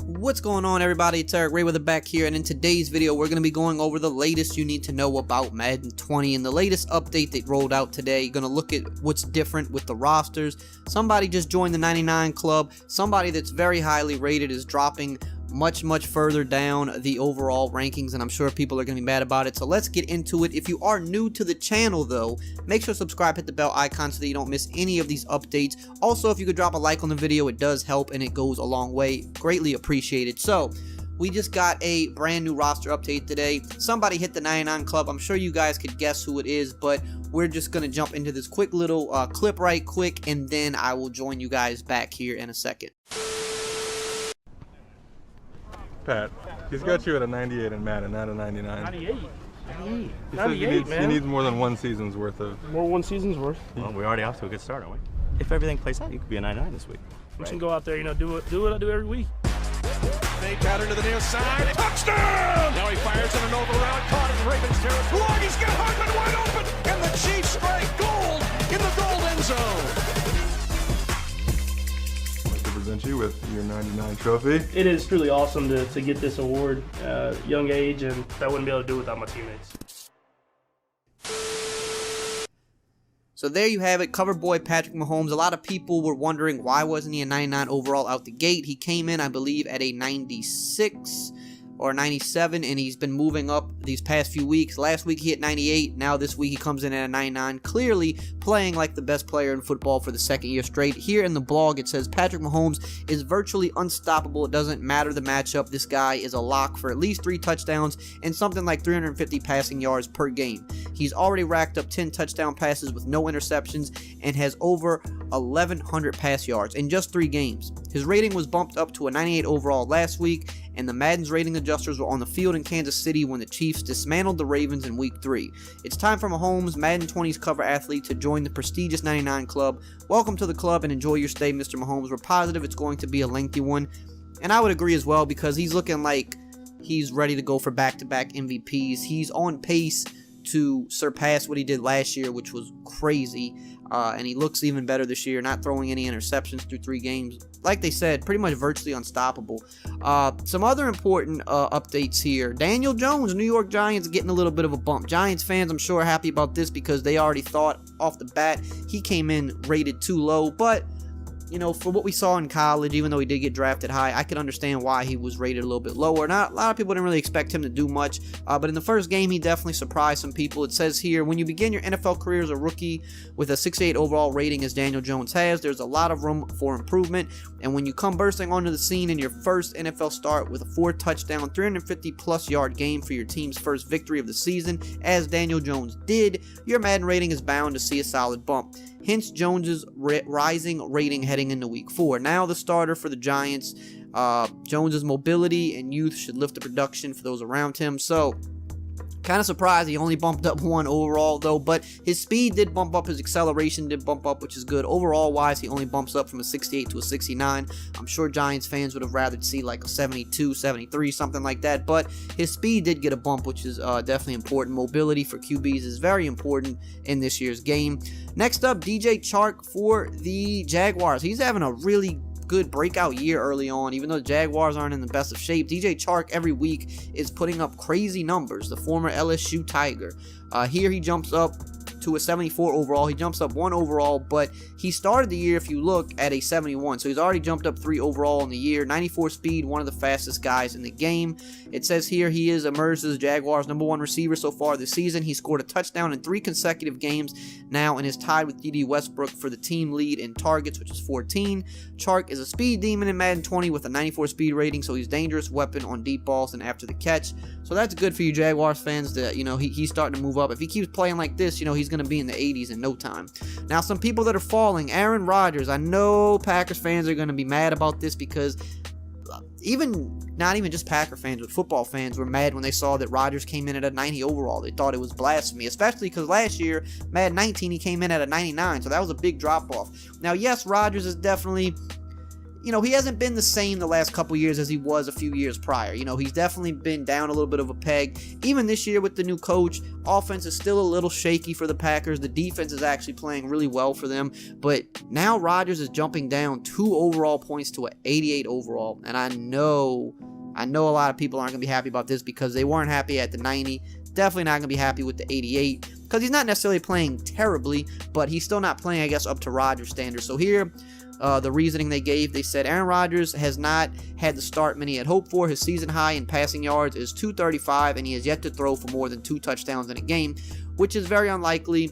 What's going on, everybody? It's EricRayweather back here, and in today's video we're going to be going over the latest you need to know about Madden 20 and the latest update that rolled out today. Going to look at what's different with the rosters. Somebody just joined the 99 club. Somebody that's very highly rated is dropping much further down the overall rankings, and I'm sure people are going to be mad about it. So let's get into it. If you are new to the channel though, make sure to subscribe, hit the bell icon so that you don't miss any of these updates. Also, if you could drop a like on the video, it does help and it goes a long way. Greatly appreciated. So we just got a brand new roster update today. Somebody hit the 99 club. I'm sure you guys could guess who it is, but we're just going to jump into this quick little clip right quick, and then I will join you guys back here in a second. Pat, he's got you at a 98 in Madden, not a 99. 98? 98. He 98, man. He needs more than one season's worth of... More one season's worth. Well, we're already off to a good start, aren't we? If everything plays out, you could be a 99 this week. We can go out there, you know, do what I do every week. Fake pattern to the near side. Touchdown! Now he fires in an overround. Caught in Ravens territory. Long, he's got Hartman wide open. And the Chiefs strike gold in the gold end zone. Present you with your 99 trophy. It is truly awesome to get this award young age, and I wouldn't be able to do it without my teammates. So there you have it, cover boy Patrick Mahomes. A lot of people were wondering why wasn't he a 99 overall out the gate. He came in, I believe, at a 96 or 97, and he's been moving up these past few weeks. Last week he hit 98, now this week he comes in at a 99, clearly playing like the best player in football for the second year straight. Here in the blog it says Patrick Mahomes is virtually unstoppable. It doesn't matter the matchup. This guy is a lock for at least 3 touchdowns and something like 350 passing yards per game. He's already racked up 10 touchdown passes with no interceptions and has over 1,100 pass yards in just 3 games. His rating was bumped up to a 98 overall last week, and the Madden's rating adjusters were on the field in Kansas City when the Chiefs dismantled the Ravens in Week 3. It's time for Mahomes, Madden 20's cover athlete, to join the prestigious 99 club. Welcome to the club and enjoy your stay, Mr. Mahomes. We're positive it's going to be a lengthy one, and I would agree as well because he's looking like he's ready to go for back-to-back MVPs. He's on pace to surpass what he did last year, which was crazy, and he looks even better this year, not throwing any interceptions through 3 games. Like they said, pretty much virtually unstoppable. Some other important updates here. Daniel Jones, New York Giants, getting a little bit of a bump. Giants fans, I'm sure, are happy about this because they already thought off the bat he came in rated too low, but you know, for what we saw in college, even though he did get drafted high, I could understand why he was rated a little bit lower. Not a lot of people didn't really expect him to do much, but in the first game, he definitely surprised some people. It says here, when you begin your NFL career as a rookie with a 68 overall rating as Daniel Jones has, there's a lot of room for improvement, and when you come bursting onto the scene in your first NFL start with a 4-touchdown, 350-plus yard game for your team's first victory of the season, as Daniel Jones did, your Madden rating is bound to see a solid bump. Hence Jones's rising rating heading into Week 4. Now the starter for the Giants. Jones's mobility and youth should lift the production for those around him. So, kind of surprised he only bumped up 1 overall though, but his speed did bump up, his acceleration did bump up, which is good. Overall wise, he only bumps up from a 68 to a 69. I'm sure Giants fans would have rather see like a 72, 73, something like that, but his speed did get a bump, which is definitely important. Mobility for QBs is very important in this year's game. Next up, DJ Chark for the Jaguars. He's having a really good breakout year early on. Even though the Jaguars aren't in the best of shape, DJ Chark every week is putting up crazy numbers. The former LSU Tiger. Here he jumps up to a 74 overall. He jumps up 1 overall, but he started the year, if you look, at a 71. So he's already jumped up 3 overall in the year. 94 speed, one of the fastest guys in the game. It says here he is emerged as Jaguars' #1 receiver so far this season. He scored a touchdown in 3 consecutive games now and is tied with Dede Westbrook for the team lead in targets, which is 14. Chark is a speed demon in Madden 20 with a 94 speed rating, so he's a dangerous weapon on deep balls and after the catch. So that's good for you Jaguars fans that, you know, he's starting to move up. If he keeps playing like this, you know, he's going to be in the 80s in no time. Now, some people that are falling, Aaron Rodgers. I know Packers fans are going to be mad about this because not even just Packer fans, but football fans were mad when they saw that Rodgers came in at a 90 overall. They thought it was blasphemy, especially because last year, Madden 19, he came in at a 99, so that was a big drop-off. Now, yes, Rodgers is definitely, he hasn't been the same the last couple years as he was a few years prior. He's definitely been down a little bit of a peg. Even this year with the new coach, offense is still a little shaky for the Packers. The defense is actually playing really well for them. But now Rodgers is jumping down 2 overall points to an 88 overall. And I know a lot of people aren't going to be happy about this because they weren't happy at the 90. Definitely not going to be happy with the 88 because he's not necessarily playing terribly, but he's still not playing, I guess, up to Rodgers' standards. So here, the reasoning they gave, they said Aaron Rodgers has not had the start many had hoped for. His season high in passing yards is 235, and he has yet to throw for more than 2 touchdowns in a game, which is very unlikely,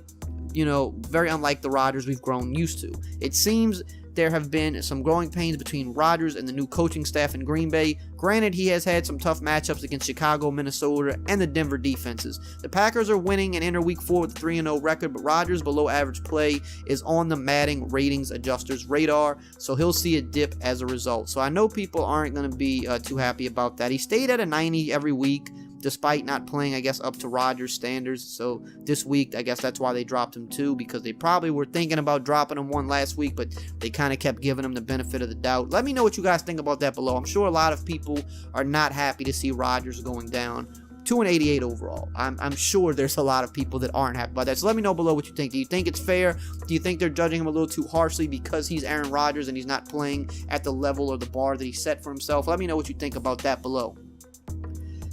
very unlike the Rodgers we've grown used to. It seems there have been some growing pains between Rodgers and the new coaching staff in Green Bay. Granted, he has had some tough matchups against Chicago, Minnesota, and the Denver defenses. The Packers are winning and enter Week 4 with a 3-0 record, but Rodgers' below-average play is on the Madden ratings adjuster's radar, so he'll see a dip as a result. So I know people aren't going to be too happy about that. He stayed at a 90 every week, despite not playing, I guess, up to Rodgers' standards. So this week, I guess that's why they dropped him 2, because they probably were thinking about dropping him 1 last week, but they kind of kept giving him the benefit of the doubt. Let me know what you guys think about that below. I'm sure a lot of people are not happy to see Rodgers going down to an 88 overall. I'm sure there's a lot of people that aren't happy about that. So let me know below what you think. Do you think it's fair? Do you think they're judging him a little too harshly because he's Aaron Rodgers and he's not playing at the level or the bar that he set for himself? Let me know what you think about that below.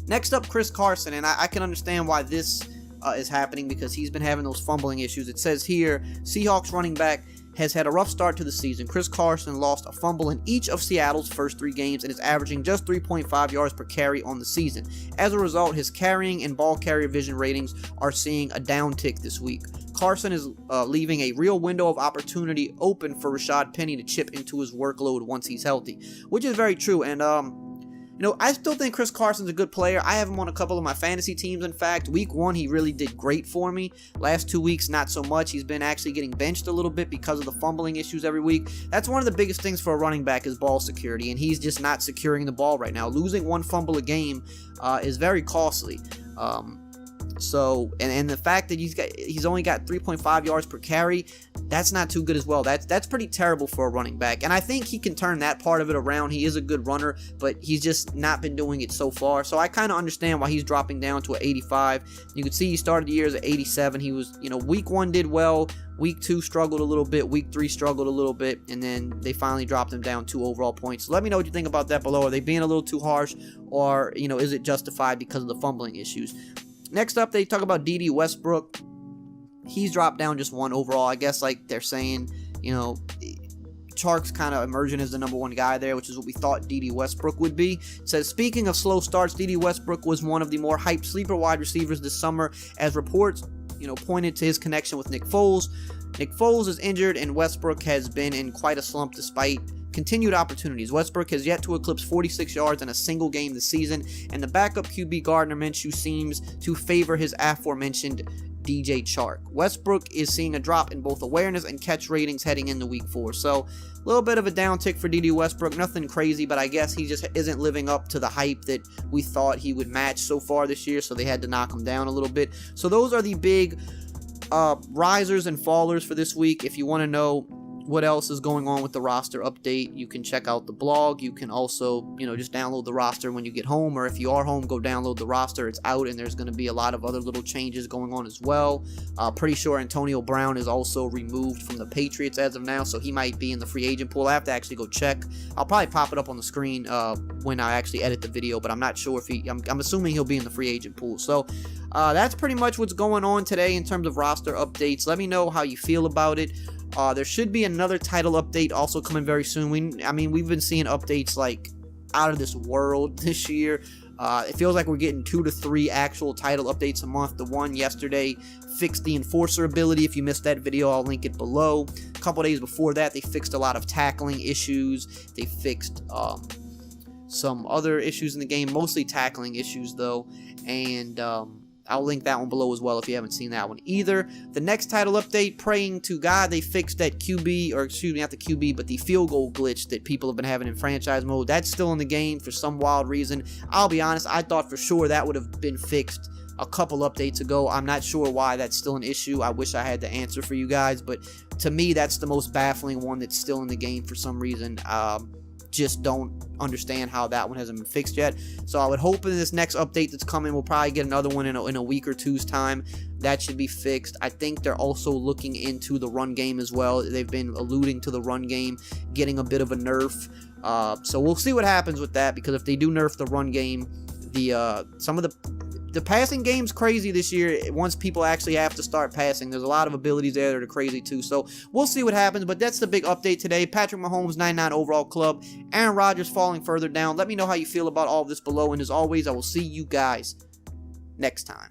Next up, Chris Carson, and I can understand why this is happening because he's been having those fumbling issues. It says here, Seahawks running back has had a rough start to the season. Chris Carson lost a fumble in each of Seattle's first 3 games and is averaging just 3.5 yards per carry on the season. As a result, his carrying and ball carrier vision ratings are seeing a downtick this week. Carson is leaving a real window of opportunity open for Rashad Penny to chip into his workload once he's healthy, which is very true. And I still think Chris Carson's a good player. I have him on a couple of my fantasy teams, in fact. Week 1, he really did great for me. Last 2 weeks, not so much. He's been actually getting benched a little bit because of the fumbling issues every week. That's one of the biggest things for a running back is ball security, and he's just not securing the ball right now. Losing 1 fumble a game is very costly. So, and the fact that he's only got 3.5 yards per carry, that's not too good as well. That's pretty terrible for a running back. And I think he can turn that part of it around. He is a good runner, but he's just not been doing it so far. So I kind of understand why he's dropping down to an 85. You can see he started the year as an 87. He was, week 1 did well. Week 2 struggled a little bit. Week 3 struggled a little bit. And then they finally dropped him down 2 overall points. So let me know what you think about that below. Are they being a little too harsh? Or, is it justified because of the fumbling issues? Next up, they talk about Dede Westbrook. He's dropped down just 1 overall. I guess like they're saying, Chark's kind of emerging as the number 1 guy there, which is what we thought Dede Westbrook would be. It says, speaking of slow starts, Dede Westbrook was one of the more hyped sleeper wide receivers this summer, as reports, pointed to his connection with Nick Foles. Nick Foles is injured, and Westbrook has been in quite a slump despite continued opportunities. Westbrook has yet to eclipse 46 yards in a single game this season, and the backup QB Gardner Minshew seems to favor his aforementioned DJ Chark. Westbrook is seeing a drop in both awareness and catch ratings heading into Week 4. So, a little bit of a downtick for Dede Westbrook. Nothing crazy, but I guess he just isn't living up to the hype that we thought he would match so far this year, so they had to knock him down a little bit. So those are the big risers and fallers for this week. If you want to know what else is going on with the roster update, you can check out the blog. You can also, just download the roster when you get home, or if you are home, go download the roster. It's out, and there's going to be a lot of other little changes going on as well. Pretty sure Antonio Brown is also removed from the Patriots as of now, so he might be in the free agent pool. I have to actually go check. I'll probably pop it up on the screen when I actually edit the video, but I'm not sure if I'm assuming he'll be in the free agent pool. So that's pretty much what's going on today in terms of roster updates. Let me know how you feel about it. There should be another title update also coming very soon. We've been seeing updates like out of this world this year. It feels like we're getting 2 to 3 actual title updates a month. The one yesterday fixed the enforcer ability. If you missed that video, I'll link it below. A couple days before that, they fixed a lot of tackling issues. They fixed some other issues in the game, mostly tackling issues though. And I'll link that one below as well if you haven't seen that one either. The next title update, praying to God they fixed that QB, or excuse me, not the QB, but the field goal glitch that people have been having in franchise mode. That's still in the game for some wild reason. I'll be honest, I thought for sure that would have been fixed a couple updates ago. I'm not sure why that's still an issue. I wish I had the answer for you guys, but to me, that's the most baffling one that's still in the game for some reason. just don't understand how that one hasn't been fixed yet. So I would hope in this next update that's coming, we'll probably get another one in a week or two's time. That should be fixed. I think they're also looking into the run game as well. They've been alluding to the run game getting a bit of a nerf. So we'll see what happens with that, because if they do nerf the run game, some of the passing game's crazy this year. Once people actually have to start passing, there's a lot of abilities there that are crazy too. So we'll see what happens, but that's the big update today. Patrick Mahomes, 99 overall club. Aaron Rodgers falling further down. Let me know how you feel about all of this below, and as always, I will see you guys next time.